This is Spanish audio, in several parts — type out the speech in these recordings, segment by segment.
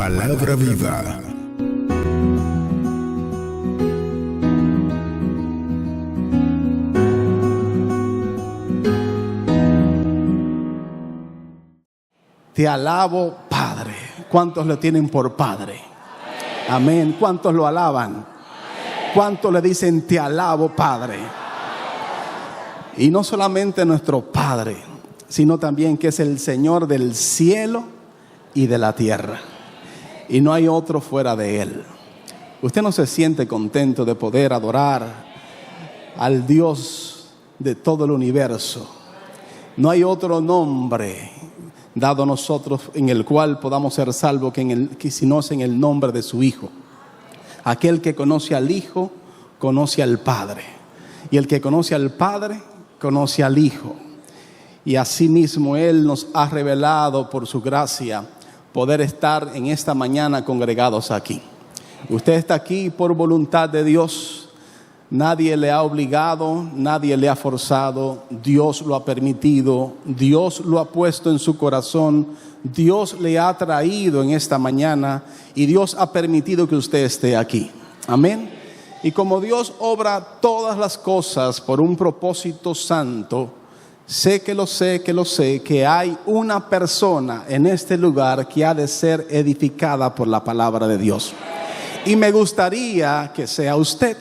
Palabra viva. Te alabo, Padre. ¿Cuántos lo tienen por Padre? Amén. ¿Cuántos lo alaban? ¿Cuántos le dicen te alabo, Padre? Y no solamente nuestro Padre, sino también que es el Señor del cielo y de la tierra. Y no hay otro fuera de Él. ¿Usted no se siente contento de poder adorar al Dios de todo el universo? No hay otro nombre dado a nosotros en el cual podamos ser salvos que si no es en el nombre de su Hijo. Aquel que conoce al Hijo, conoce al Padre. Y el que conoce al Padre, conoce al Hijo. Y asimismo Él nos ha revelado por su gracia poder estar en esta mañana congregados aquí. Usted está aquí por voluntad de Dios. Nadie le ha obligado, nadie le ha forzado. Dios lo ha permitido, Dios lo ha puesto en su corazón, Dios le ha traído en esta mañana y Dios ha permitido que usted esté aquí. Amén. Y como Dios obra todas las cosas por un propósito santo, sé que hay una persona en este lugar que ha de ser edificada por la palabra de Dios. Y me gustaría que sea usted.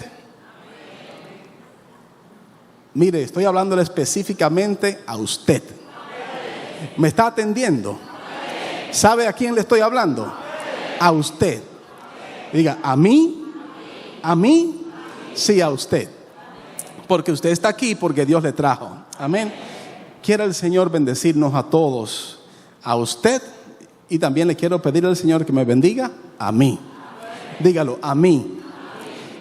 Mire, estoy hablándole específicamente a usted. ¿Me está atendiendo? ¿Sabe a quién le estoy hablando? A usted. Diga, ¿a mí? ¿A mí? Sí, a usted. Porque usted está aquí porque Dios le trajo. Amén. Quiera el Señor bendecirnos a todos, a usted, y también le quiero pedir al Señor que me bendiga a mí. Dígalo, a mí.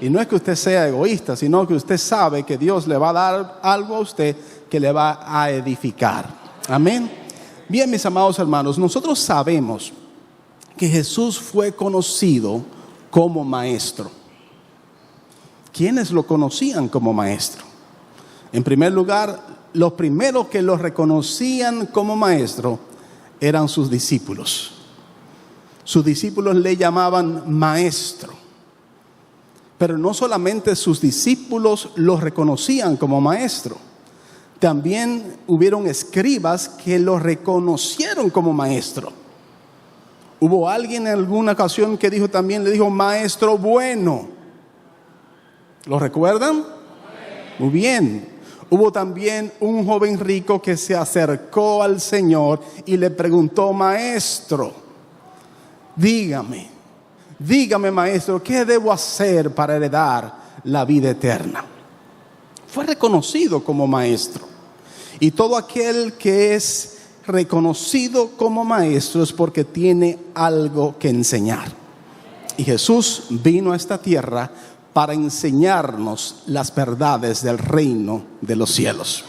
Y no es que usted sea egoísta, sino que usted sabe que Dios le va a dar algo a usted que le va a edificar. Amén. Bien, mis amados hermanos, nosotros sabemos que Jesús fue conocido como maestro. ¿Quiénes lo conocían como maestro? En primer lugar, los primeros que lo reconocían como maestro eran sus discípulos. Sus discípulos le llamaban maestro. Pero no solamente sus discípulos lo reconocían como maestro. También hubieron escribas que lo reconocieron como maestro. Hubo alguien en alguna ocasión que le dijo maestro bueno. ¿Lo recuerdan? Muy bien. Hubo también un joven rico que se acercó al Señor y le preguntó, maestro, dígame maestro, ¿qué debo hacer para heredar la vida eterna? Fue reconocido como maestro. Y todo aquel que es reconocido como maestro es porque tiene algo que enseñar. Y Jesús vino a esta tierra para enseñarnos las verdades del reino de los cielos.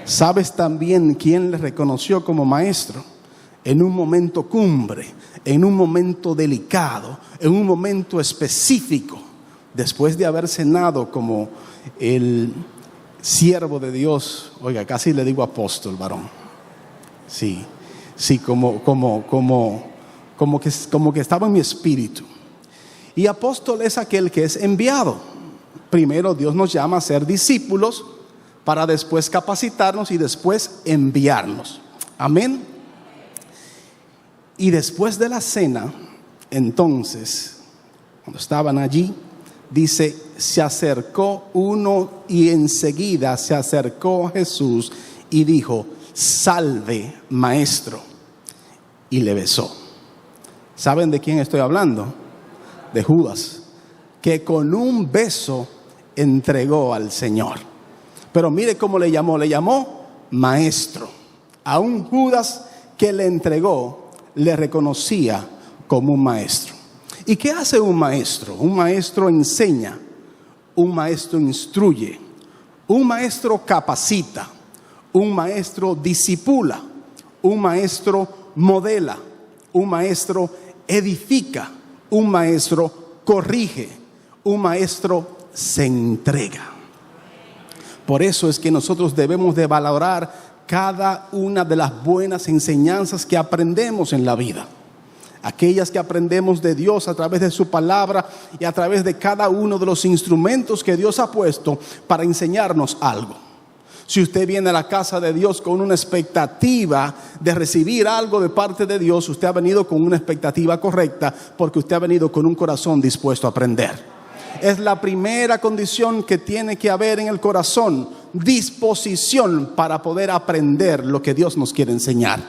¿Sabes también quién le reconoció como maestro? En un momento cumbre, en un momento delicado, en un momento específico, después de haber cenado como el siervo de Dios. Oiga, casi le digo apóstol, varón. Sí, como que estaba en mi espíritu. Y apóstol es aquel que es enviado. Primero Dios nos llama a ser discípulos para después capacitarnos y después enviarnos. Amén. Y después de la cena, entonces, cuando estaban allí, dice, se acercó uno y enseguida se acercó a Jesús y dijo, salve, maestro, y le besó. ¿Saben de quién estoy hablando? De Judas, que con un beso entregó al Señor. Pero mire cómo le llamó maestro. A un Judas que le entregó, le reconocía como un maestro. ¿Y qué hace un maestro? Un maestro enseña, un maestro instruye, un maestro capacita, un maestro discipula, un maestro modela, un maestro edifica, un maestro corrige, un maestro se entrega. Por eso es que nosotros debemos de valorar cada una de las buenas enseñanzas que aprendemos en la vida. aquellas que aprendemos de Dios a través de su palabra y a través de cada uno de los instrumentos que Dios ha puesto para enseñarnos algo. Si usted viene a la casa de Dios con una expectativa de recibir algo de parte de Dios, usted ha venido con una expectativa correcta, porque usted ha venido con un corazón dispuesto a aprender. Es la primera condición que tiene que haber en el corazón: disposición para poder aprender lo que Dios nos quiere enseñar.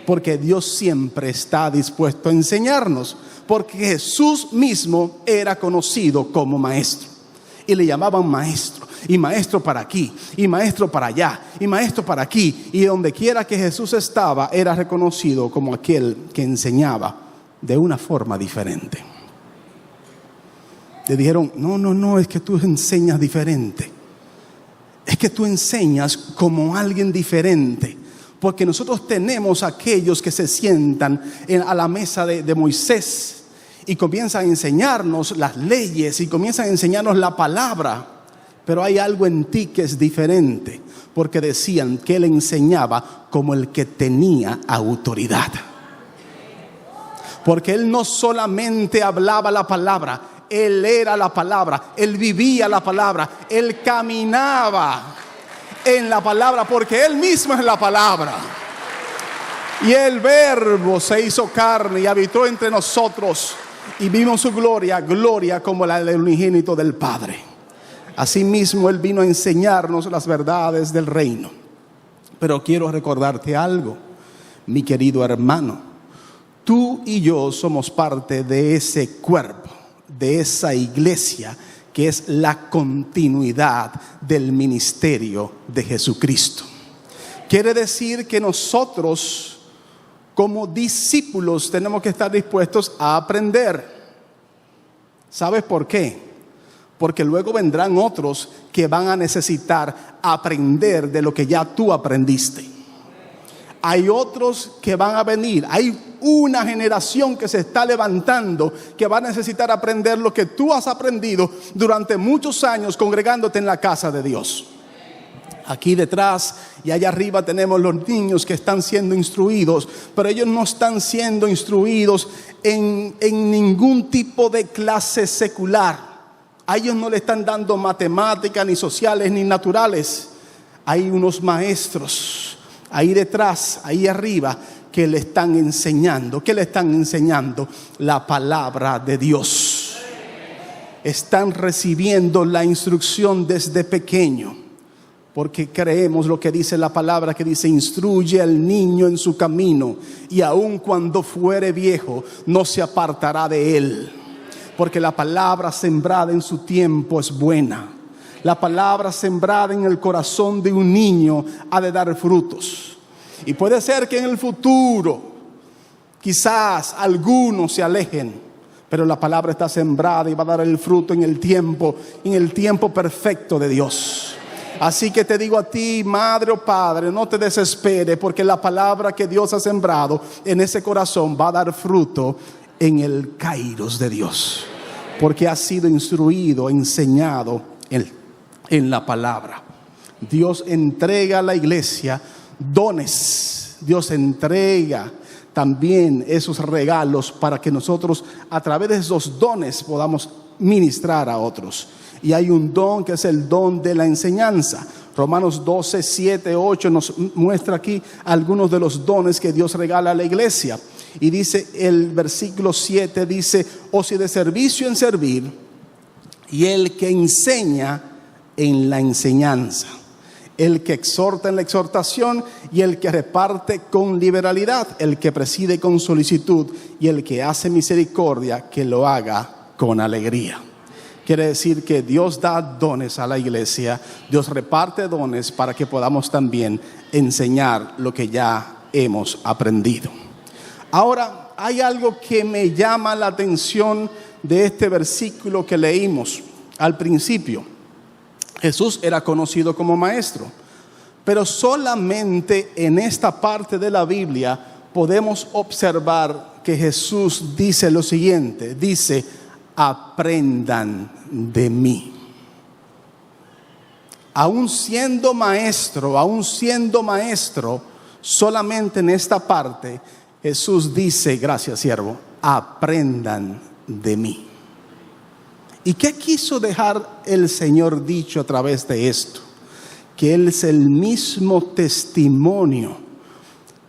Porque Dios siempre está dispuesto a enseñarnos, porque Jesús mismo era conocido como maestro. Y le llamaban maestro, y maestro para aquí, y maestro para allá, y maestro para aquí. Y donde quiera que Jesús estaba, era reconocido como aquel que enseñaba de una forma diferente. Le dijeron: no, es que tú enseñas diferente. Es que tú enseñas como alguien diferente. Porque nosotros tenemos aquellos que se sientan a la mesa de Moisés y comienzan a enseñarnos las leyes y comienzan a enseñarnos la palabra. Pero hay algo en ti que es diferente, porque decían que él enseñaba como el que tenía autoridad. Porque él no solamente hablaba la palabra, él era la palabra, él vivía la palabra, él caminaba en la palabra, porque él mismo es la palabra. Y el Verbo se hizo carne y habitó entre nosotros, y vimos su gloria, gloria como la del unigénito del Padre. Asimismo, él vino a enseñarnos las verdades del reino. Pero quiero recordarte algo, mi querido hermano. Tú y yo somos parte de ese cuerpo, de esa iglesia que es la continuidad del ministerio de Jesucristo. Quiere decir que nosotros, como discípulos, tenemos que estar dispuestos a aprender. ¿Sabes por qué? Porque luego vendrán otros que van a necesitar aprender de lo que ya tú aprendiste. Hay otros que van a venir. Hay una generación que se está levantando que va a necesitar aprender lo que tú has aprendido durante muchos años congregándote en la casa de Dios. Aquí detrás y allá arriba tenemos los niños que están siendo instruidos, pero ellos no están siendo instruidos en ningún tipo de clase secular. A ellos no le están dando matemáticas, ni sociales, ni naturales. Hay unos maestros ahí detrás, ahí arriba, que le están enseñando. ¿Qué le están enseñando? La palabra de Dios. Están recibiendo la instrucción desde pequeño, porque creemos lo que dice la palabra, que dice: instruye al niño en su camino, y aun cuando fuere viejo no se apartará de él. Porque la palabra sembrada en su tiempo es buena. La palabra sembrada en el corazón de un niño ha de dar frutos. Y puede ser que en el futuro quizás algunos se alejen, pero la palabra está sembrada y va a dar el fruto en el tiempo perfecto de Dios. Así que te digo a ti, madre o padre, no te desesperes, porque la palabra que Dios ha sembrado en ese corazón va a dar fruto en el kairos de Dios, porque ha sido instruido, enseñado en la palabra. Dios entrega a la iglesia dones. Dios entrega también esos regalos para que nosotros, a través de esos dones, podamos ministrar a otros. Y hay un don que es el don de la enseñanza. Romanos 12, 7, 8 nos muestra aquí algunos de los dones que Dios regala a la iglesia. Y dice el versículo 7, dice: o si de servicio en servir, y el que enseña en la enseñanza, el que exhorta en la exhortación, y el que reparte con liberalidad, el que preside con solicitud, y el que hace misericordia, que lo haga con alegría. Quiere decir que Dios da dones a la iglesia, Dios reparte dones para que podamos también enseñar lo que ya hemos aprendido. Ahora, hay algo que me llama la atención de este versículo que leímos al principio. Jesús era conocido como maestro, pero solamente en esta parte de la Biblia podemos observar que Jesús dice lo siguiente, dice: aprendan de mí. Aún siendo maestro, solamente en esta parte Jesús dice, gracias siervo, aprendan de mí. ¿Y qué quiso dejar el Señor dicho a través de esto? Que Él es el mismo testimonio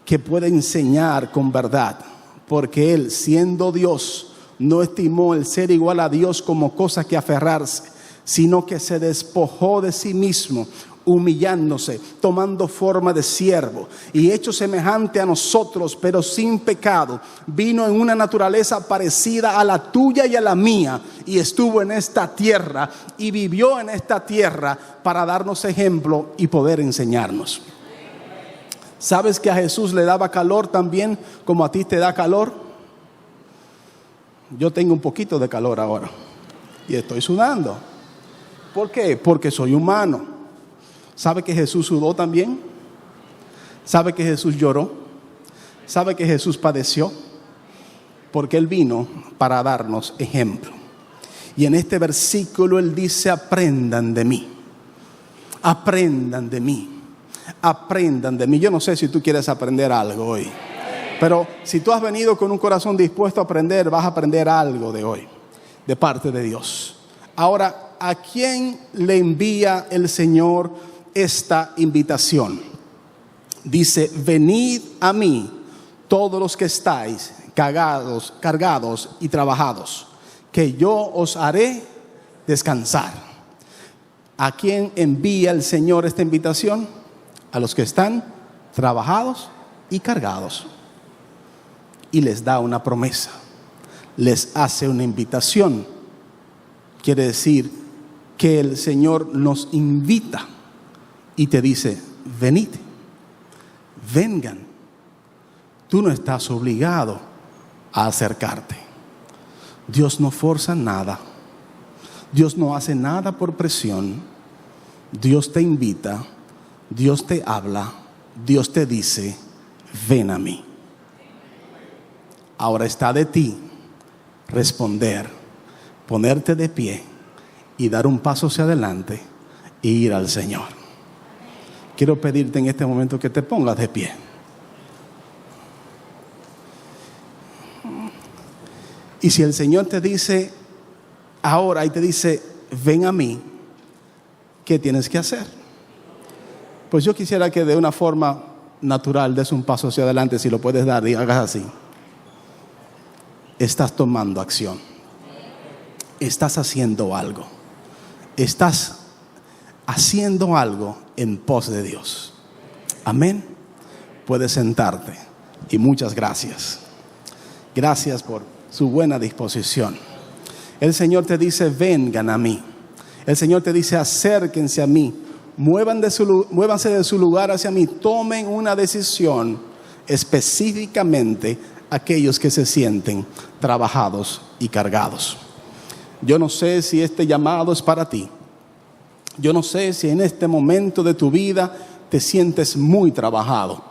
que puede enseñar con verdad, porque Él, siendo Dios, no estimó el ser igual a Dios como cosa que aferrarse, sino que se despojó de sí mismo, humillándose, tomando forma de siervo y hecho semejante a nosotros, pero sin pecado. Vino en una naturaleza parecida a la tuya y a la mía, y estuvo en esta tierra y vivió en esta tierra para darnos ejemplo y poder enseñarnos. ¿Sabes que a Jesús le daba calor también como a ti te da calor? Yo tengo un poquito de calor ahora y estoy sudando. ¿Por qué? Porque soy humano. ¿Sabe que Jesús sudó también? ¿Sabe que Jesús lloró? ¿Sabe que Jesús padeció? Porque Él vino para darnos ejemplo. Y en este versículo Él dice: aprendan de mí. Aprendan de mí. Aprendan de mí. Yo no sé si tú quieres aprender algo hoy, pero si tú has venido con un corazón dispuesto a aprender, vas a aprender algo de hoy, de parte de Dios. Ahora, ¿a quién le envía el Señor esta invitación? Dice: venid a mí todos los que estáis cargados y trabajados, que yo os haré descansar. ¿A quién envía el Señor esta invitación? A los que están trabajados y cargados. Y les da una promesa, les hace una invitación. Quiere decir que el Señor nos invita y te dice: venid, vengan. Tú no estás obligado a acercarte. Dios no forza nada. Dios no hace nada por presión. Dios te invita, Dios te habla, Dios te dice: ven a mí. Ahora está de ti responder, ponerte de pie y dar un paso hacia adelante e ir al Señor. Quiero pedirte en este momento que te pongas de pie. Y si el Señor te dice ahora y te dice: ven a mí, ¿qué tienes que hacer? Pues yo quisiera que de una forma natural des un paso hacia adelante, si lo puedes dar, y hagas así. Estás tomando acción. Estás haciendo algo. Estás haciendo algo en pos de Dios. Amén. Puedes sentarte. Y muchas gracias. Gracias por su buena disposición. El Señor te dice: vengan a mí. El Señor te dice: acérquense a mí. Muévanse de su lugar hacia mí. Tomen una decisión, específicamente aquellos que se sienten trabajados y cargados. Yo no sé si este llamado es para ti. Yo no sé si en este momento de tu vida te sientes muy trabajado.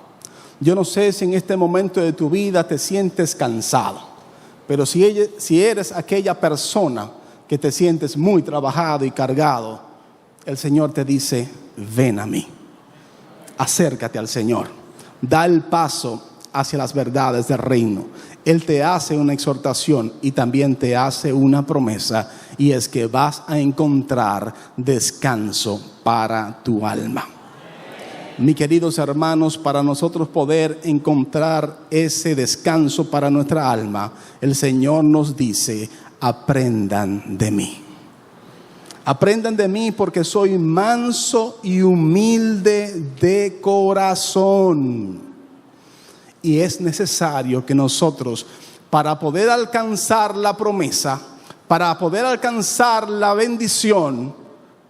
Yo no sé si en este momento de tu vida te sientes cansado. Pero si eres aquella persona que te sientes muy trabajado y cargado, el Señor te dice: ven a mí. Acércate al Señor. Da el paso hacia las verdades del reino. Él te hace una exhortación y también te hace una promesa, y es que vas a encontrar descanso para tu alma. Mis queridos hermanos, para nosotros poder encontrar ese descanso para nuestra alma, el Señor nos dice: aprendan de mí. Aprendan de mí, porque soy manso y humilde de corazón. Y es necesario que nosotros, para poder alcanzar la promesa, para poder alcanzar la bendición,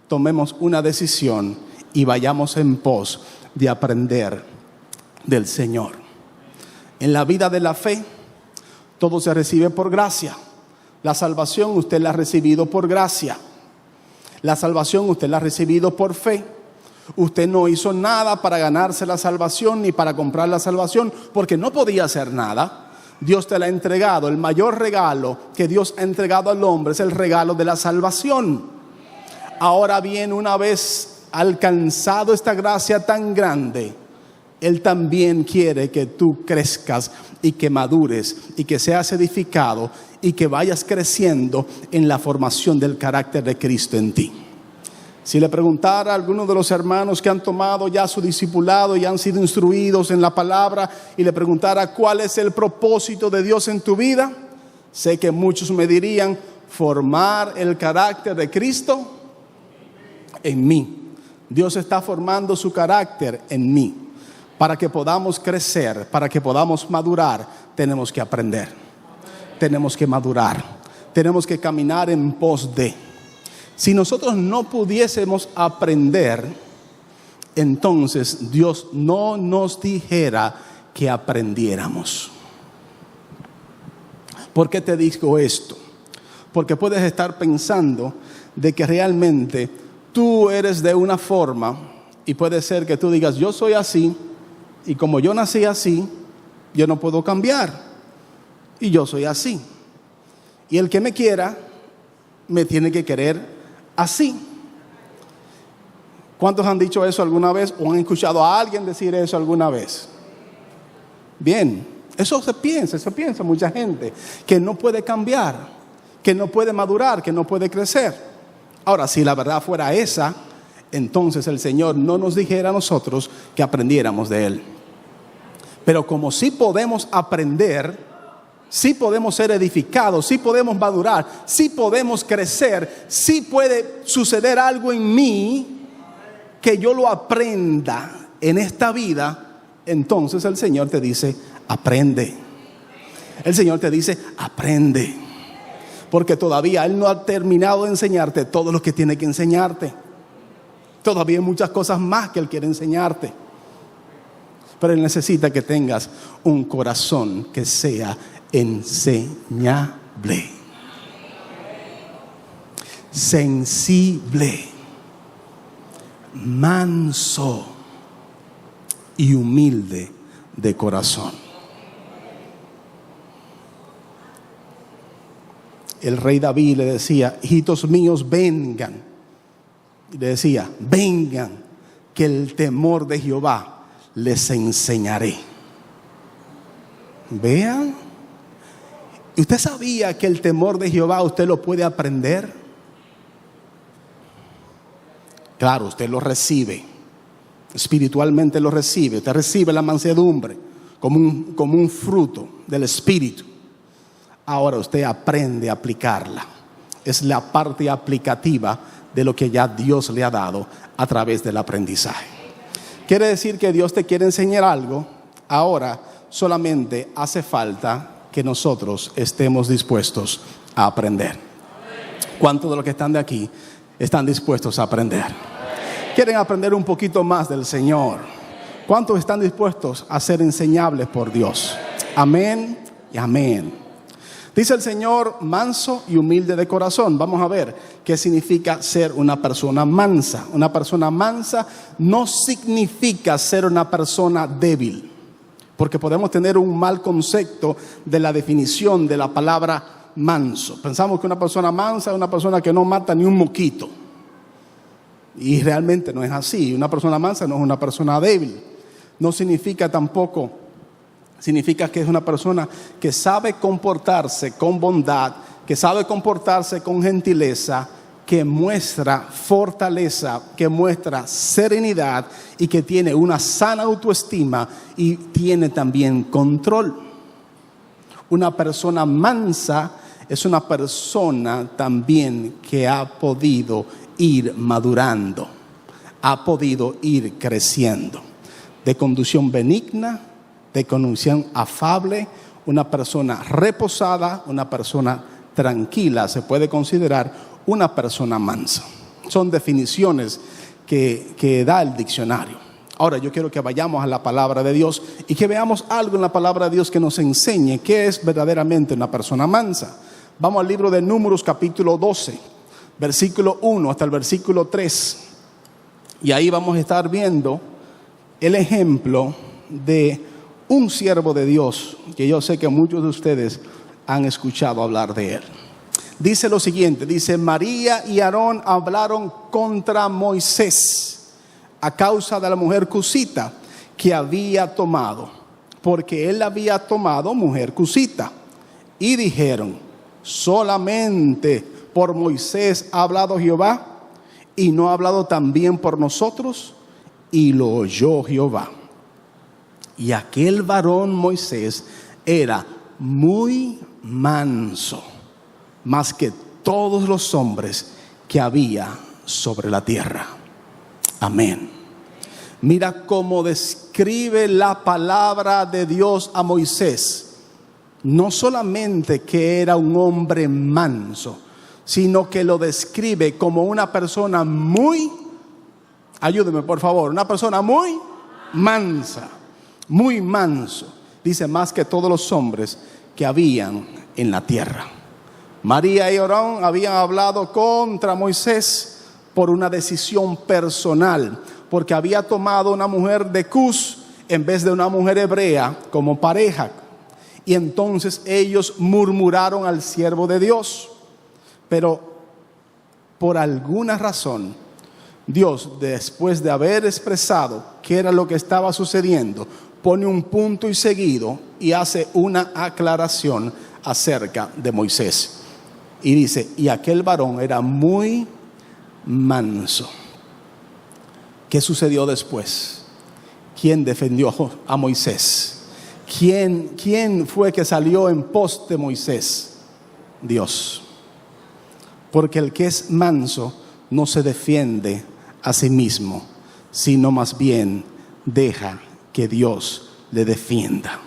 tomemos una decisión y vayamos en pos de aprender del Señor. En la vida de la fe, todo se recibe por gracia. La salvación usted la ha recibido por gracia. La salvación usted la ha recibido por fe. Usted no hizo nada para ganarse la salvación ni para comprar la salvación, porque no podía hacer nada. Dios te la ha entregado. El mayor regalo que Dios ha entregado al hombre es el regalo de la salvación. Ahora bien, una vez alcanzado esta gracia tan grande, Él también quiere que tú crezcas y que madures y que seas edificado y que vayas creciendo en la formación del carácter de Cristo en ti. Si le preguntara a algunos de los hermanos que han tomado ya su discipulado y han sido instruidos en la palabra y le preguntara cuál es el propósito de Dios en tu vida, sé que muchos me dirían: formar el carácter de Cristo en mí. Dios está formando su carácter en mí. Para que podamos crecer, para que podamos madurar, tenemos que aprender, tenemos que madurar, tenemos que caminar en pos de. Si nosotros no pudiésemos aprender, entonces Dios no nos dijera que aprendiéramos. ¿Por qué te digo esto? Porque puedes estar pensando de que realmente tú eres de una forma y puede ser que tú digas: yo soy así y como yo nací así, yo no puedo cambiar y yo soy así. Y el que me quiera, me tiene que querer así. ¿Cuántos han dicho eso alguna vez o han escuchado a alguien decir eso alguna vez? Bien, eso se piensa mucha gente, que no puede cambiar, que no puede madurar, que no puede crecer. Ahora, si la verdad fuera esa, entonces el Señor no nos dijera a nosotros que aprendiéramos de Él. Pero como sí podemos aprender, sí podemos ser edificados, sí podemos madurar, sí podemos crecer, sí puede suceder algo en mí que yo lo aprenda en esta vida, entonces el Señor te dice: aprende. El Señor te dice: aprende. Porque todavía Él no ha terminado de enseñarte todo lo que tiene que enseñarte. Todavía hay muchas cosas más que Él quiere enseñarte. Pero Él necesita que tengas un corazón que sea enseñable, sensible, manso y humilde de corazón. El rey David le decía: hijitos míos, vengan. Y le decía: vengan, que el temor de Jehová les enseñaré. Vean. ¿Y usted sabía que el temor de Jehová usted lo puede aprender? Claro, usted lo recibe. Espiritualmente lo recibe. Usted recibe la mansedumbre como un fruto del Espíritu. Ahora usted aprende a aplicarla. Es la parte aplicativa de lo que ya Dios le ha dado a través del aprendizaje. Quiere decir que Dios te quiere enseñar algo. Ahora solamente hace falta que nosotros estemos dispuestos a aprender. ¿Cuántos de los que están de aquí están dispuestos a aprender? ¿Quieren aprender un poquito más del Señor? ¿Cuántos están dispuestos a ser enseñables por Dios? Amén y amén. Dice el Señor: manso y humilde de corazón. Vamos a ver qué significa ser una persona mansa. Una persona mansa no significa ser una persona débil, porque podemos tener un mal concepto de la definición de la palabra manso. Pensamos que una persona mansa es una persona que no mata ni un moquito, y realmente no es así. Una persona mansa no es una persona débil. No significa tampoco, significa que es una persona que sabe comportarse con bondad, que sabe comportarse con gentileza, que muestra fortaleza, que muestra serenidad y que tiene una sana autoestima y tiene también control. Una persona mansa es una persona también que ha podido ir madurando, ha podido ir creciendo, de conducción benigna, de conducción afable, una persona reposada, una persona tranquila, se puede considerar una persona mansa. Son definiciones que da el diccionario. Ahora yo quiero que vayamos a la palabra de Dios y que veamos algo en la palabra de Dios que nos enseñe qué es verdaderamente una persona mansa. Vamos al libro de Números capítulo 12, versículo 1 hasta el versículo 3. Y ahí vamos a estar viendo el ejemplo de un siervo de Dios que yo sé que muchos de ustedes han escuchado hablar de él. Dice lo siguiente, dice: María y Aarón hablaron contra Moisés a causa de la mujer cusita que había tomado, porque él había tomado mujer cusita. Y dijeron: solamente por Moisés ha hablado Jehová, y no ha hablado también por nosotros. Y lo oyó Jehová. Y aquel varón Moisés era muy manso, más que todos los hombres que había sobre la tierra. Amén. Mira cómo describe la palabra de Dios a Moisés. No solamente que era un hombre manso, sino que lo describe como una persona muy, ayúdeme por favor, una persona muy mansa, muy manso. Dice: más que todos los hombres que habían en la tierra. María y Aarón habían hablado contra Moisés por una decisión personal, porque había tomado una mujer de Cus en vez de una mujer hebrea como pareja. Y entonces ellos murmuraron al siervo de Dios. Pero por alguna razón, Dios, después de haber expresado qué era lo que estaba sucediendo, pone un punto y seguido y hace una aclaración acerca de Moisés. Y dice: y aquel varón era muy manso. ¿Qué sucedió después? ¿Quién defendió a Moisés? ¿Quién fue que salió en pos de Moisés? Dios. Porque el que es manso no se defiende a sí mismo, sino más bien deja que Dios le defienda.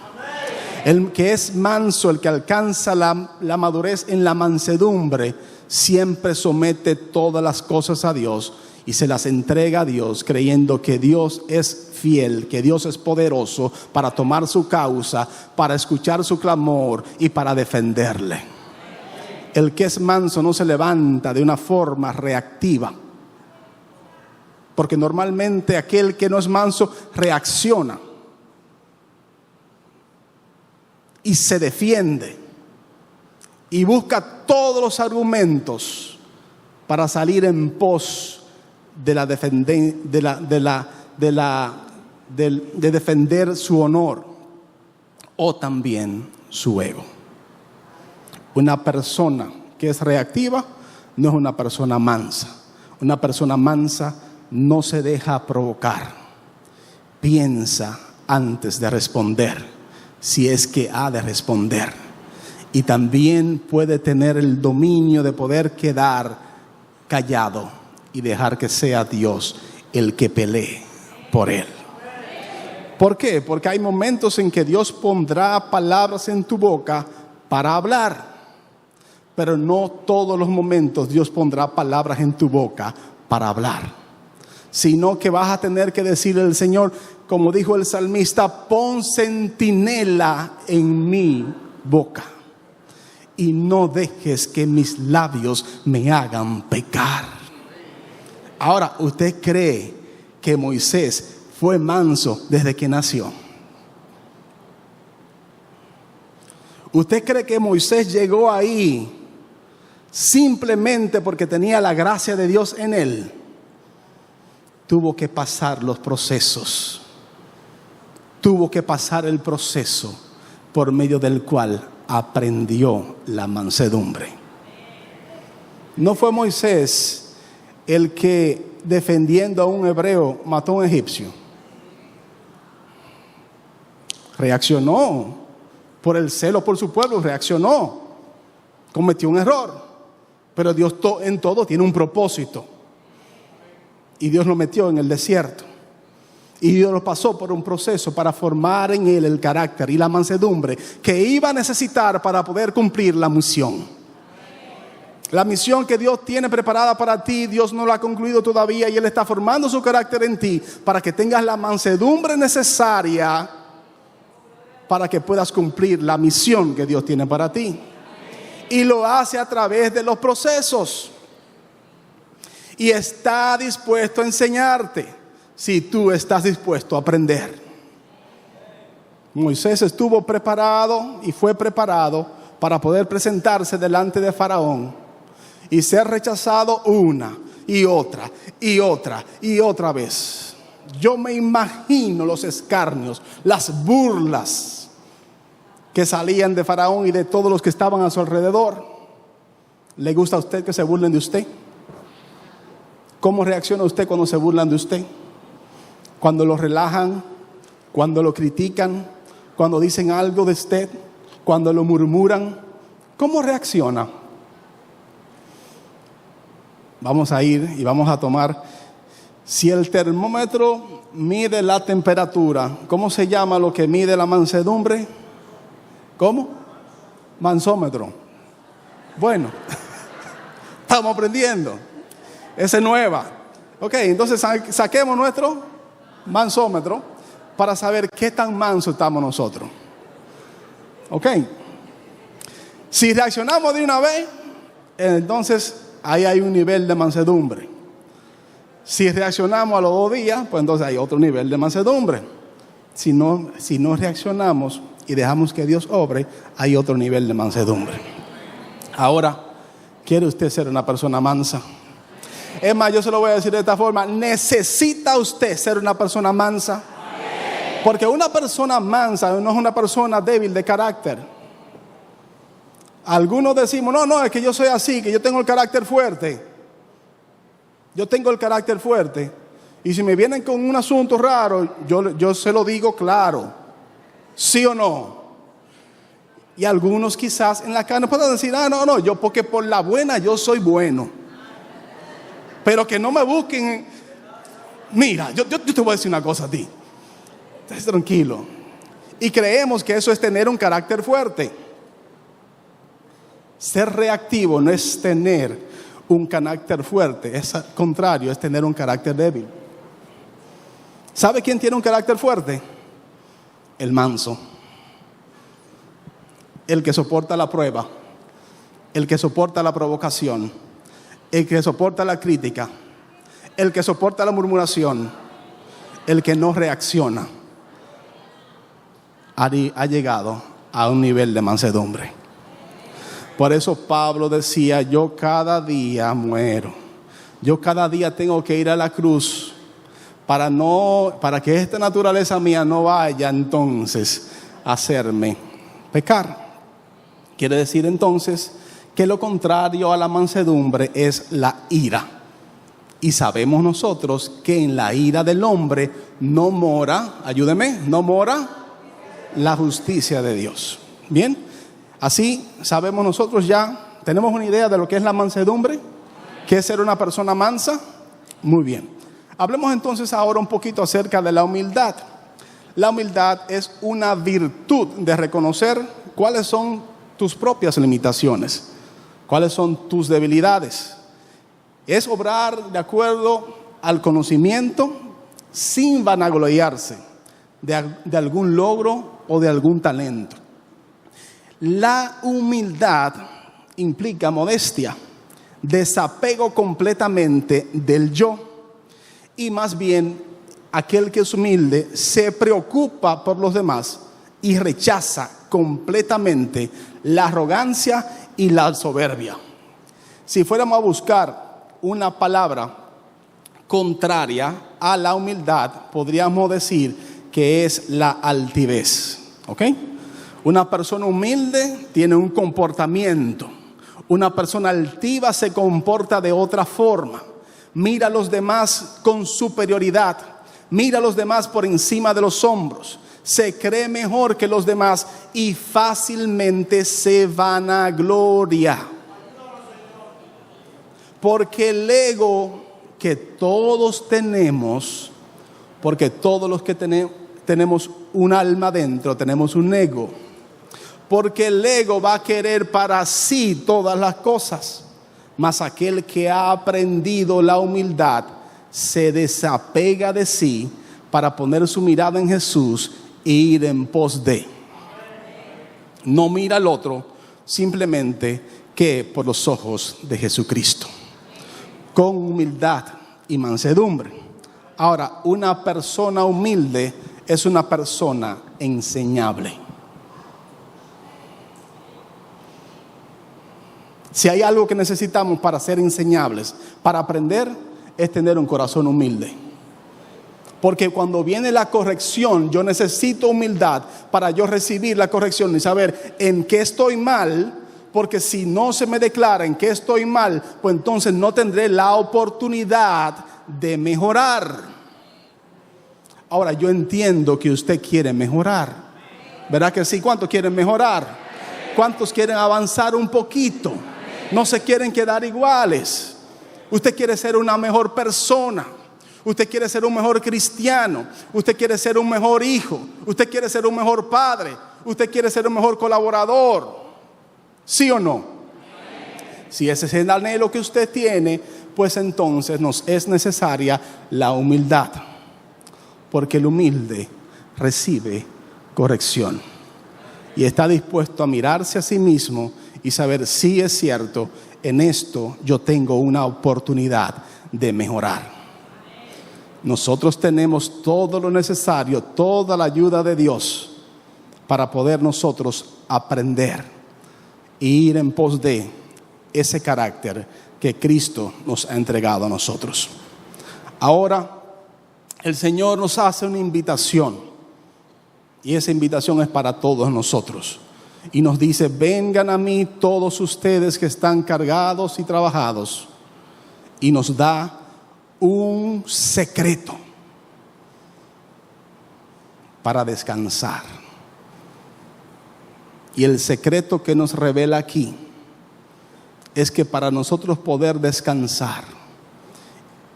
El que es manso, el que alcanza la madurez en la mansedumbre, siempre somete todas las cosas a Dios y se las entrega a Dios, creyendo que Dios es fiel, que Dios es poderoso para tomar su causa, para escuchar su clamor y para defenderle. El que es manso no se levanta de una forma reactiva, porque normalmente aquel que no es manso reacciona y se defiende y busca todos los argumentos para salir en pos de defender su honor o también su ego. Una persona que es reactiva no es una persona mansa. Una persona mansa no se deja provocar. Piensa antes de responder, si es que ha de responder. Y también puede tener el dominio de poder quedar callado y dejar que sea Dios el que pelee por él. ¿Por qué? Porque hay momentos en que Dios pondrá palabras en tu boca para hablar, pero no todos los momentos Dios pondrá palabras en tu boca para hablar, sino que vas a tener que decirle al Señor, como dijo el salmista: pon centinela en mi boca y no dejes que mis labios me hagan pecar. Ahora, ¿usted cree que Moisés fue manso desde que nació? ¿Usted cree que Moisés llegó ahí simplemente porque tenía la gracia de Dios en él? Tuvo que pasar los procesos. Tuvo que pasar el proceso por medio del cual aprendió la mansedumbre. No fue Moisés el que, defendiendo a un hebreo, mató a un egipcio. Reaccionó por el celo por su pueblo, reaccionó, cometió un error, pero Dios en todo tiene un propósito, y Dios lo metió en el desierto, y Dios lo pasó por un proceso para formar en él el carácter y la mansedumbre que iba a necesitar para poder cumplir la misión. La misión que Dios tiene preparada para ti, Dios no la ha concluido todavía, y Él está formando su carácter en ti para que tengas la mansedumbre necesaria para que puedas cumplir la misión que Dios tiene para ti. Y lo hace a través de los procesos. Y está dispuesto a enseñarte si tú estás dispuesto a aprender. Moisés estuvo preparado y fue preparado para poder presentarse delante de Faraón y ser rechazado una y otra y otra y otra vez. yo me imagino los escarnios, las burlas que salían de Faraón y de todos los que estaban a su alrededor. ¿Le gusta a usted que se burlen de usted? ¿Cómo reacciona usted cuando se burlan de usted? Cuando lo relajan, cuando lo critican, cuando dicen algo de usted, cuando lo murmuran, ¿cómo reacciona? Vamos a ir y vamos a tomar, si el termómetro mide la temperatura, ¿cómo se llama lo que mide la mansedumbre? ¿Cómo? Mansómetro. Bueno, estamos aprendiendo. Esa es nueva. Ok, entonces saquemos nuestro mansómetro para saber qué tan manso estamos nosotros. Ok. Si reaccionamos de una vez, entonces ahí hay un nivel de mansedumbre. Si reaccionamos a los 2 días, pues entonces hay otro nivel de mansedumbre. Si no reaccionamos y dejamos que Dios obre, hay otro nivel de mansedumbre. Ahora, ¿quiere usted ser una persona mansa? Es más, yo se lo voy a decir de esta forma: ¿necesita usted ser una persona mansa? Porque una persona mansa no es una persona débil de carácter. Algunos decimos, no, es que yo soy así, que yo tengo el carácter fuerte. Yo tengo el carácter fuerte. Y si me vienen con un asunto raro, yo se lo digo claro. ¿Sí o no? Y algunos quizás en la carne puedan decir, no, yo porque por la buena yo soy bueno. Pero que no me busquen. Mira, yo te voy a decir una cosa a ti. Estés tranquilo. Y creemos que eso es tener un carácter fuerte. Ser reactivo no es tener un carácter fuerte, es al contrario, es tener un carácter débil. ¿Sabe quién tiene un carácter fuerte? El manso. El que soporta la prueba, el que soporta la provocación, el que soporta la crítica, el que soporta la murmuración, el que no reacciona, ha llegado a un nivel de mansedumbre. Por eso Pablo decía, yo cada día muero. Yo cada día tengo que ir a la cruz para que esta naturaleza mía no vaya entonces a hacerme pecar. Quiere decir entonces que lo contrario a la mansedumbre es la ira. Y sabemos nosotros que en la ira del hombre no mora, ayúdeme, no mora la justicia de Dios. Bien. Así sabemos nosotros ya, tenemos una idea de lo que es la mansedumbre, que es ser una persona mansa. Muy bien. Hablemos entonces ahora un poquito acerca de la humildad. La humildad es una virtud de reconocer cuáles son tus propias limitaciones, cuáles son tus debilidades. Es obrar de acuerdo al conocimiento sin vanagloriarse de algún logro o de algún talento. La humildad implica modestia, desapego completamente del yo, y más bien aquel que es humilde se preocupa por los demás y rechaza completamente la arrogancia y la soberbia. Si fuéramos a buscar una palabra contraria a la humildad, podríamos decir que es la altivez. ¿Ok? Una persona humilde tiene un comportamiento. Una persona altiva se comporta de otra forma. Mira a los demás con superioridad. Mira a los demás por encima de los hombros. Se cree mejor que los demás y fácilmente se vanagloria. Porque el ego que todos tenemos, porque todos los que tenemos un alma dentro, tenemos un ego. Porque el ego va a querer para sí todas las cosas. Mas aquel que ha aprendido la humildad se desapega de sí para poner su mirada en Jesús e ir en pos de. No mira al otro simplemente que por los ojos de Jesucristo. Con humildad y mansedumbre. Ahora, una persona humilde es una persona enseñable. Si hay algo que necesitamos para ser enseñables, para aprender, es tener un corazón humilde. Porque cuando viene la corrección, yo necesito humildad para yo recibir la corrección y saber en qué estoy mal. Porque si no se me declara en qué estoy mal, pues entonces no tendré la oportunidad de mejorar. Ahora, yo entiendo que usted quiere mejorar. ¿Verdad que sí? ¿Cuántos quieren mejorar? ¿Cuántos quieren avanzar un poquito? No se quieren quedar iguales. Usted quiere ser una mejor persona. Usted quiere ser un mejor cristiano. Usted quiere ser un mejor hijo. Usted quiere ser un mejor padre. Usted quiere ser un mejor colaborador. ¿Sí o no? Si ese es el anhelo que usted tiene, pues entonces nos es necesaria la humildad. Porque el humilde recibe corrección. Y está dispuesto a mirarse a sí mismo y saber si es cierto, en esto yo tengo una oportunidad de mejorar. Nosotros tenemos todo lo necesario, toda la ayuda de Dios para poder nosotros aprender e ir en pos de ese carácter que Cristo nos ha entregado a nosotros. Ahora, el Señor nos hace una invitación, y esa invitación es para todos nosotros. Y nos dice: vengan a mí todos ustedes que están cargados y trabajados. Y nos da un secreto para descansar. Y el secreto que nos revela aquí es que para nosotros poder descansar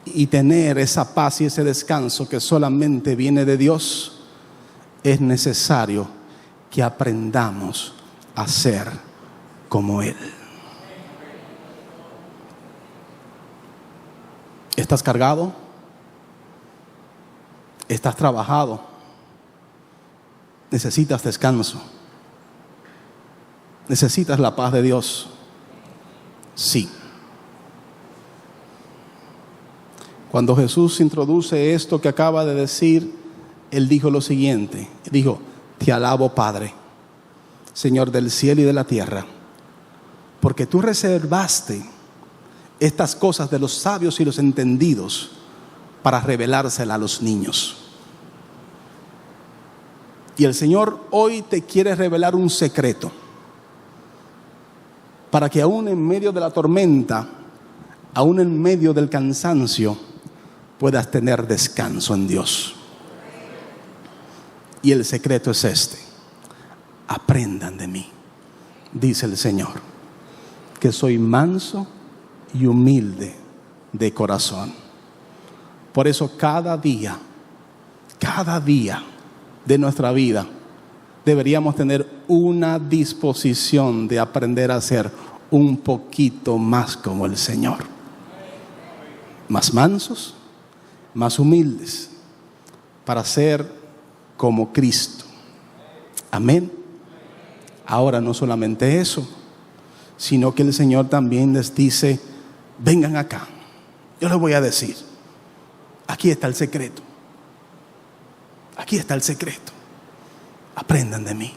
y tener esa paz y ese descanso que solamente viene de Dios, es necesario que aprendamos a ser como Él. ¿Estás cargado? ¿Estás trabajado? ¿Necesitas descanso? ¿Necesitas la paz de Dios? Sí. Cuando Jesús introduce esto que acaba de decir, Él dijo lo siguiente. Dijo: te alabo, Padre, Señor del cielo y de la tierra, porque tú reservaste estas cosas de los sabios y los entendidos para revelárselas a los niños. Y el Señor hoy te quiere revelar un secreto, para que aún en medio de la tormenta, aún en medio del cansancio, puedas tener descanso en Dios. Y el secreto es este: aprendan de mí, dice el Señor, que soy manso y humilde de corazón. Por eso cada día de nuestra vida deberíamos tener una disposición de aprender a ser un poquito más como el Señor. Más mansos, más humildes, para ser como Cristo. Amén. Ahora no solamente eso, sino que el Señor también les dice: vengan acá, yo les voy a decir, aquí está el secreto. Aquí está el secreto. Aprendan de mí,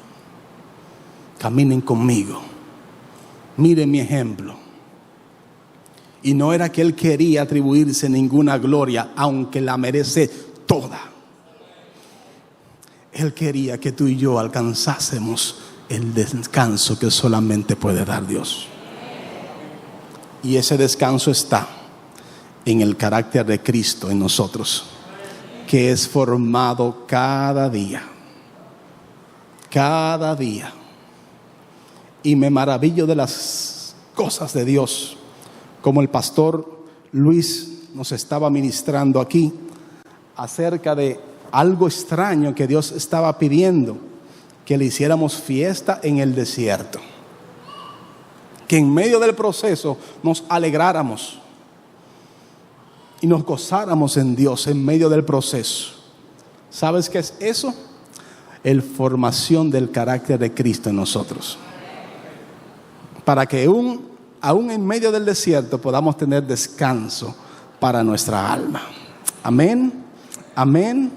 caminen conmigo, miren mi ejemplo. Y no era que Él quería atribuirse ninguna gloria, aunque la merece toda. Él quería que tú y yo alcanzásemos el descanso que solamente puede dar Dios. Y ese descanso está en el carácter de Cristo en nosotros, que es formado cada día. Cada día. Y me maravillo de las cosas de Dios, como el pastor Luis nos estaba ministrando aquí acerca de algo extraño que Dios estaba pidiendo: que le hiciéramos fiesta en el desierto, que en medio del proceso nos alegráramos y nos gozáramos en Dios en medio del proceso. ¿Sabes qué es eso? La formación del carácter de Cristo en nosotros, para que aún en medio del desierto podamos tener descanso para nuestra alma. Amén, amén.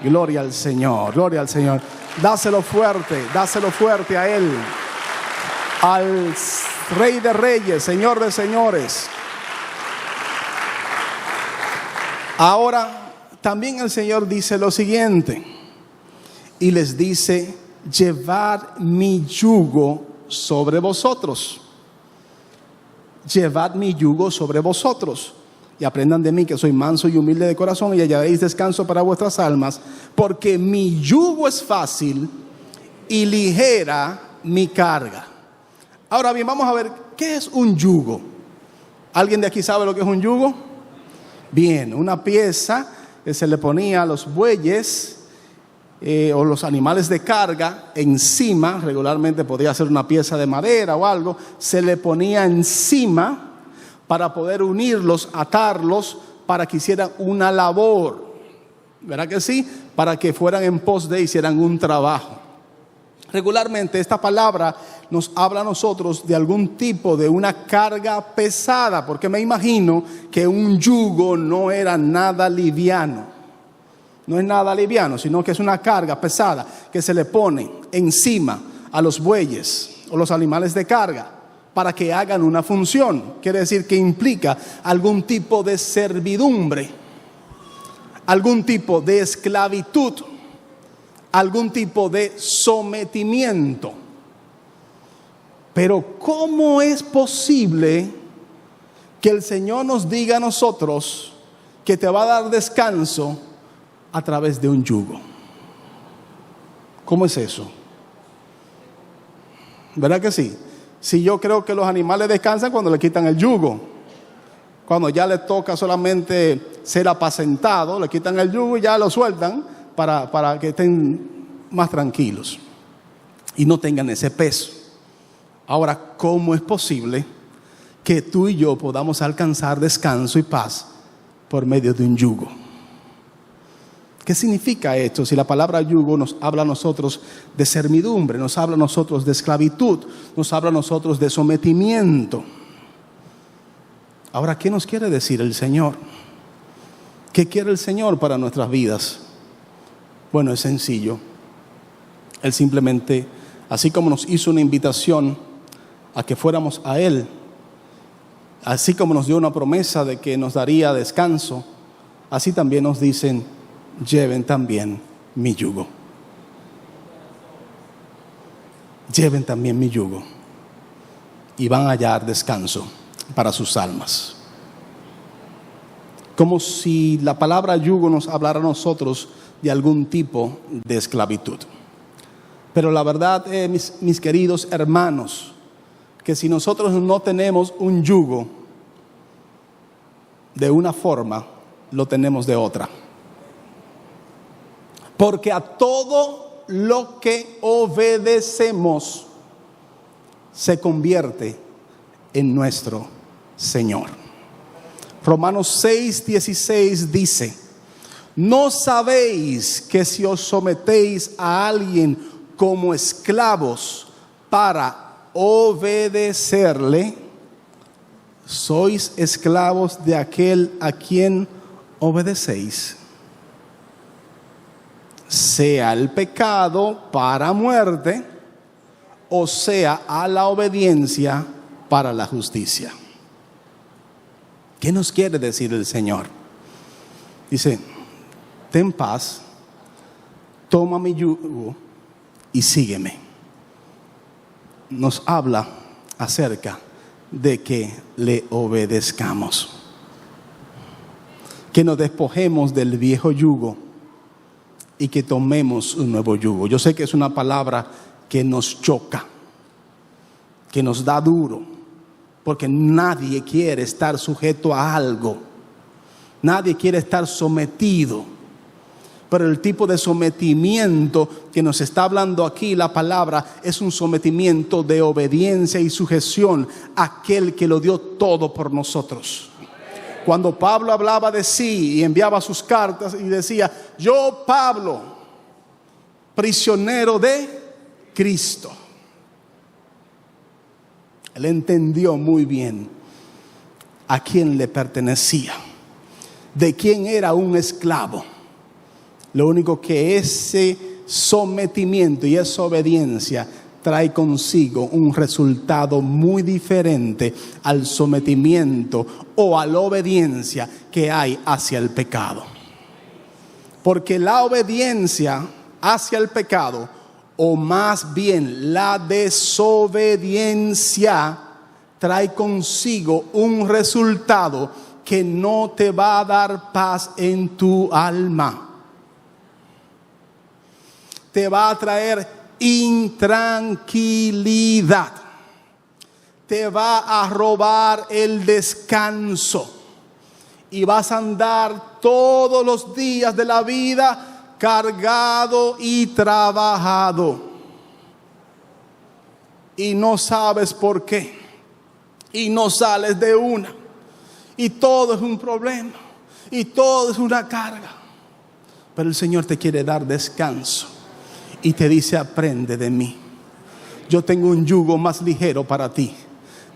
Gloria al Señor, gloria al Señor. Dáselo fuerte a Él, al Rey de Reyes, Señor de Señores. Ahora también el Señor dice lo siguiente, y les dice: llevad mi yugo sobre vosotros. Llevad mi yugo sobre vosotros y aprendan de mí, que soy manso y humilde de corazón, y hallaréis descanso para vuestras almas, porque mi yugo es fácil y ligera mi carga. Ahora bien, vamos a ver, ¿qué es un yugo? ¿Alguien de aquí sabe lo que es un yugo? Bien, una pieza que se le ponía a los bueyes o los animales de carga encima. Regularmente podría ser una pieza de madera o algo, se le ponía encima para poder unirlos, atarlos, para que hicieran una labor, ¿verdad que sí? Para que fueran en pos de, hicieran un trabajo. Regularmente esta palabra nos habla a nosotros de algún tipo de una carga pesada, porque me imagino que un yugo no era nada liviano. No es nada liviano, sino que es una carga pesada que se le pone encima a los bueyes o los animales de carga para que hagan una función. Quiere decir que implica algún tipo de servidumbre, algún tipo de esclavitud, algún tipo de sometimiento. Pero ¿cómo es posible que el Señor nos diga a nosotros que te va a dar descanso a través de un yugo? ¿Cómo es eso? ¿Verdad que sí? Si yo creo que los animales descansan cuando le quitan el yugo, cuando ya le toca solamente ser apacentado, le quitan el yugo y ya lo sueltan para que estén más tranquilos y no tengan ese peso. Ahora, ¿cómo es posible que tú y yo podamos alcanzar descanso y paz por medio de un yugo? ¿Qué significa esto? Si la palabra yugo nos habla a nosotros de servidumbre, nos habla a nosotros de esclavitud, nos habla a nosotros de sometimiento. Ahora, ¿qué nos quiere decir el Señor? ¿Qué quiere el Señor para nuestras vidas? Bueno, es sencillo. Él simplemente, así como nos hizo una invitación a que fuéramos a Él, así como nos dio una promesa de que nos daría descanso, así también nos dicen: lleven también mi yugo. Lleven también mi yugo y van a hallar descanso para sus almas. Como si la palabra yugo nos hablara a nosotros de algún tipo de esclavitud. Pero la verdad, mis queridos hermanos, que si nosotros no tenemos un yugo de una forma, lo tenemos de otra. Porque a todo lo que obedecemos se convierte en nuestro Señor. Romanos 6:16 dice: ¿no sabéis que si os sometéis a alguien como esclavos para obedecerle, sois esclavos de aquel a quien obedecéis? Sea el pecado para muerte, o sea a la obediencia para la justicia. ¿Qué nos quiere decir el Señor? Dice: ten paz, toma mi yugo y sígueme. Nos habla acerca de que le obedezcamos, que nos despojemos del viejo yugo y que tomemos un nuevo yugo. Yo sé que es una palabra que nos choca, que nos da duro, porque nadie quiere estar sujeto a algo, nadie quiere estar sometido. Pero el tipo de sometimiento que nos está hablando aquí la palabra es un sometimiento de obediencia y sujeción a aquel que lo dio todo por nosotros. Cuando Pablo hablaba de sí y enviaba sus cartas y decía: yo, Pablo, prisionero de Cristo. Él entendió muy bien a quién le pertenecía, de quién era un esclavo. Lo único que ese sometimiento y esa obediencia trae consigo un resultado muy diferente al sometimiento o a la obediencia que hay hacia el pecado. Porque la obediencia hacia el pecado, o más bien la desobediencia, trae consigo un resultado que no te va a dar paz en tu alma. Te va a traer intranquilidad. Te va a robar el descanso. Y vas a andar todos los días de la vida cargado y trabajado. Y no sabes por qué. Y no sales de una. Y todo es un problema. Y todo es una carga. Pero el Señor te quiere dar descanso. Y te dice: aprende de mí. Yo tengo un yugo más ligero para ti.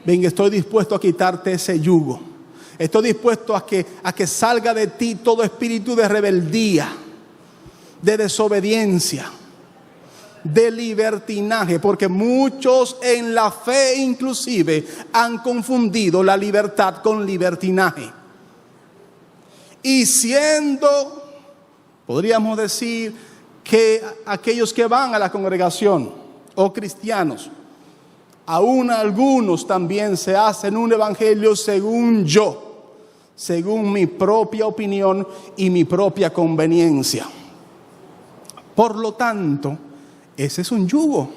Ven, estoy dispuesto a quitarte ese yugo. Estoy dispuesto a que salga de ti todo espíritu de rebeldía, de desobediencia, de libertinaje. Porque muchos en la fe inclusive han confundido la libertad con libertinaje. Y siendo, podríamos decir, que aquellos que van a la congregación o cristianos, aún algunos también se hacen un evangelio según yo, según mi propia opinión y mi propia conveniencia. Por lo tanto, ese es un yugo.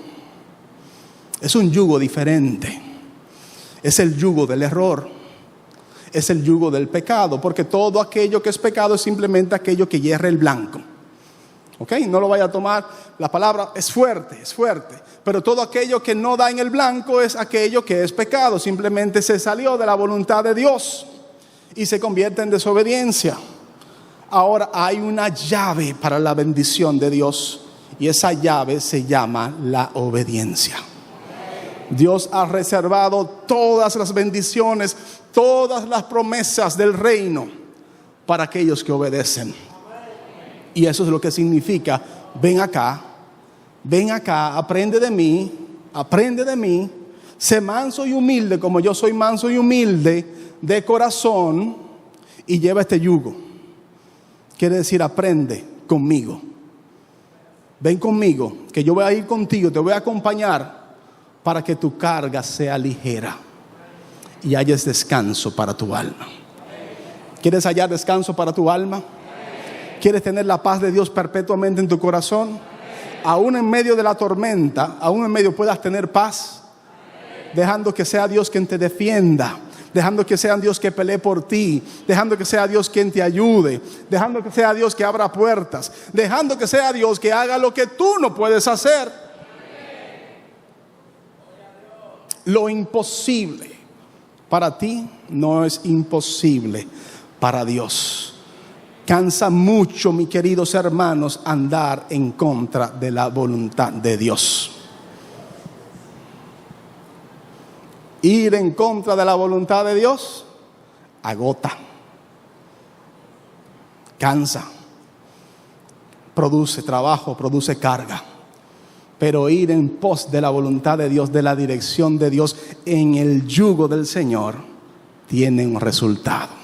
Es un yugo diferente. Es el yugo del error. Es el yugo del pecado. Porque todo aquello que es pecado es simplemente aquello que hierra el blanco. ¿Ok? No lo vaya a tomar. La palabra es fuerte, es fuerte. Pero todo aquello que no da en el blanco es aquello que es pecado. Simplemente se salió de la voluntad de Dios y se convierte en desobediencia. Ahora hay una llave para la bendición de Dios. Y esa llave se llama la obediencia. Dios ha reservado todas las bendiciones, todas las promesas del reino para aquellos que obedecen. Y eso es lo que significa: ven acá, aprende de mí, sé manso y humilde como yo soy manso y humilde de corazón, y lleva este yugo. Quiere decir, aprende conmigo. Ven conmigo, que yo voy a ir contigo, te voy a acompañar para que tu carga sea ligera y hayas descanso para tu alma. ¿Quieres hallar descanso para tu alma? ¿Quieres tener la paz de Dios perpetuamente en tu corazón? Aún en medio de la tormenta, aún en medio puedas tener paz, dejando que sea Dios quien te defienda, dejando que sea Dios que pelee por ti, dejando que sea Dios quien te ayude, dejando que sea Dios que abra puertas, dejando que sea Dios que haga lo que tú no puedes hacer. Lo imposible para ti no es imposible para Dios. Cansa mucho, mis queridos hermanos, andar en contra de la voluntad de Dios. Ir en contra de la voluntad de Dios agota, cansa, produce trabajo, produce carga. Pero ir en pos de la voluntad de Dios, de la dirección de Dios, en el yugo del Señor, tiene un resultado.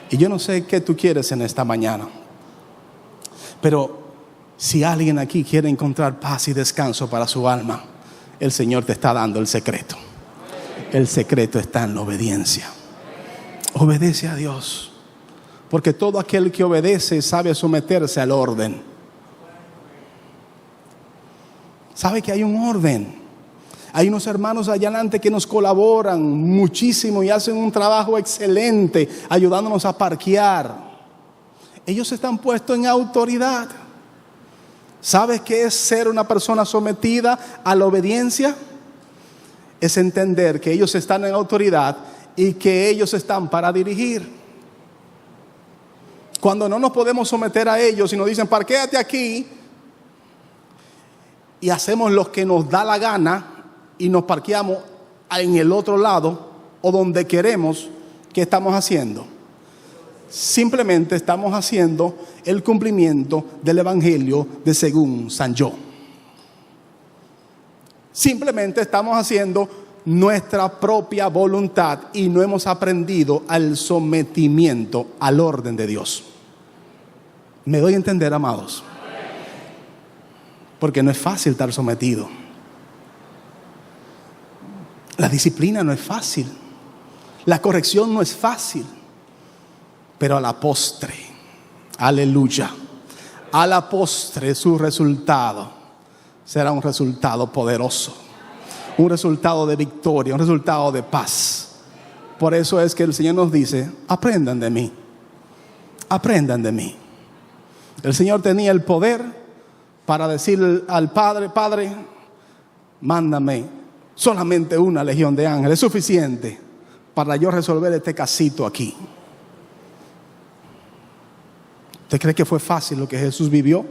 Y yo no sé qué tú quieres en esta mañana, pero si alguien aquí quiere encontrar paz y descanso para su alma, el Señor te está dando el secreto. El secreto está en la obediencia. Obedece a Dios, porque todo aquel que obedece sabe someterse al orden. Sabe que hay un orden. Hay unos hermanos allá adelante que nos colaboran muchísimo y hacen un trabajo excelente ayudándonos a parquear. Ellos están puestos en autoridad. ¿Sabes qué es ser una persona sometida a la obediencia? Es entender que ellos están en autoridad y que ellos están para dirigir. Cuando no nos podemos someter a ellos y nos dicen parquéate aquí, y hacemos lo que nos da la gana y nos parqueamos en el otro lado o donde queremos, ¿qué estamos haciendo? Simplemente estamos haciendo el cumplimiento del Evangelio de según San Yo. Simplemente estamos haciendo nuestra propia voluntad y no hemos aprendido al sometimiento al orden de Dios. Me doy a entender, amados. Porque no es fácil estar sometido. La disciplina no es fácil. La corrección no es fácil. Pero a la postre, aleluya, a la postre su resultado será un resultado poderoso. Un resultado de victoria, un resultado de paz. Por eso es que el Señor nos dice, aprendan de mí. Aprendan de mí. El Señor tenía el poder para decir al Padre, Padre, mándame solamente una legión de ángeles, es suficiente para yo resolver este casito aquí. ¿Usted cree que fue fácil lo que Jesús vivió?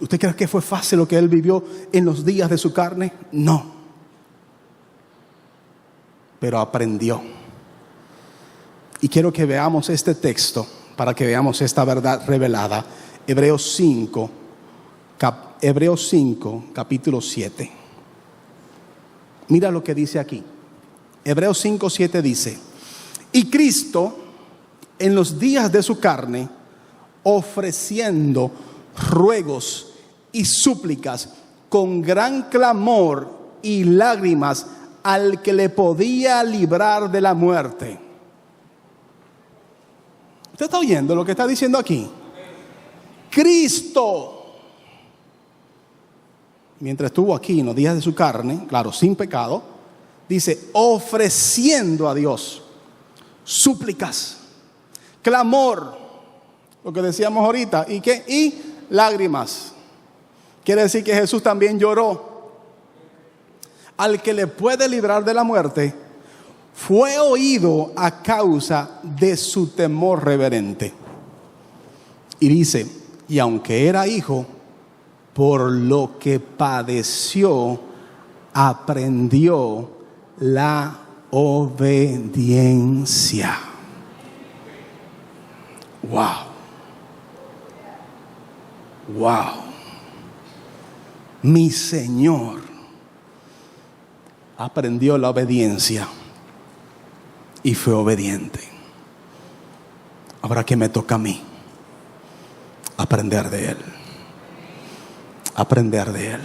¿Usted cree que fue fácil lo que Él vivió en los días de su carne? No. Pero aprendió. Y quiero que veamos este texto para que veamos esta verdad revelada. Hebreos 5, capítulo 7. Mira lo que dice aquí. Hebreos 5, 7 dice: y Cristo, en los días de su carne, ofreciendo ruegos y súplicas con gran clamor y lágrimas al que le podía librar de la muerte. ¿Usted está oyendo lo que está diciendo aquí? Cristo, mientras estuvo aquí en los días de su carne, claro, sin pecado, dice, ofreciendo a Dios súplicas, clamor, lo que decíamos ahorita, ¿y qué? Y lágrimas. Quiere decir que Jesús también lloró. Al que le puede librar de la muerte, fue oído a causa de su temor reverente. Y dice, y aunque era hijo, por lo que padeció, aprendió la obediencia. Wow. Wow. Mi Señor aprendió la obediencia y fue obediente. Ahora, ¿qué me toca a mí? Aprender de Él. Aprender de Él.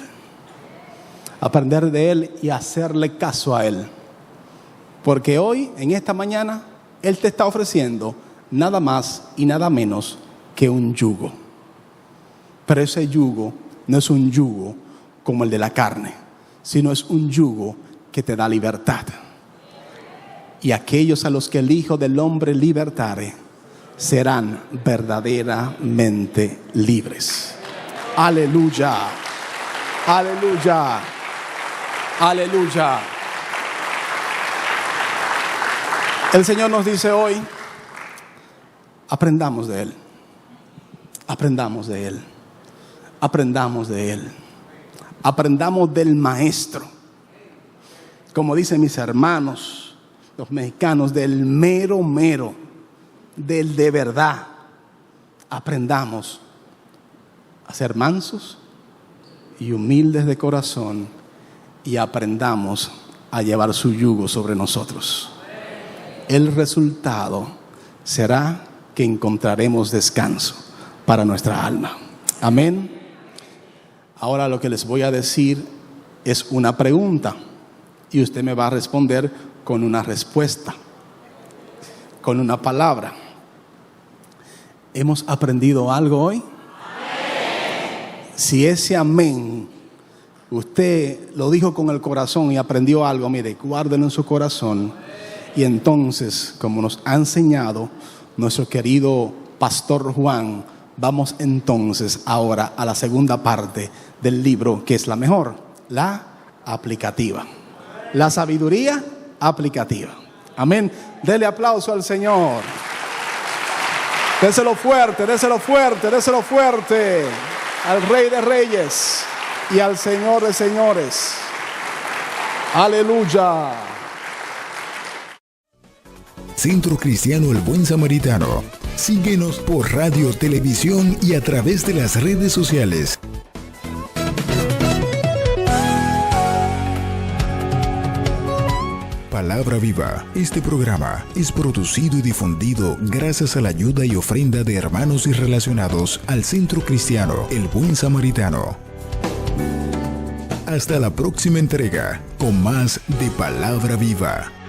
Aprender de Él y hacerle caso a Él. Porque hoy, en esta mañana, Él te está ofreciendo nada más y nada menos que un yugo. Pero ese yugo no es un yugo como el de la carne, sino es un yugo que te da libertad. Y aquellos a los que el Hijo del Hombre libertare serán verdaderamente libres. Aleluya, aleluya, aleluya. El Señor nos dice hoy, aprendamos de Él, aprendamos de Él, aprendamos de Él, aprendamos del Maestro. Como dicen mis hermanos, los mexicanos, del mero mero, del de verdad. Aprendamos a ser mansos y humildes de corazón y aprendamos a llevar su yugo sobre nosotros. El resultado será que encontraremos descanso para nuestra alma. Amén. Ahora lo que les voy a decir es una pregunta y usted me va a responder con una respuesta, con una palabra. ¿Hemos aprendido algo hoy? Amén. Si ese amén usted lo dijo con el corazón y aprendió algo, mire, guárdelo en su corazón. Y entonces, como nos ha enseñado nuestro querido pastor Juan, vamos entonces ahora a la segunda parte del libro, que es la mejor, la aplicativa. La sabiduría aplicativa. Amén. Dele aplauso al Señor. Déselo fuerte, déselo fuerte, déselo fuerte al Rey de Reyes y al Señor de Señores. Aleluya. Centro Cristiano El Buen Samaritano. Síguenos por radio, televisión y a través de las redes sociales. Palabra Viva. Este programa es producido y difundido gracias a la ayuda y ofrenda de hermanos y relacionados al Centro Cristiano El Buen Samaritano. Hasta la próxima entrega con más de Palabra Viva.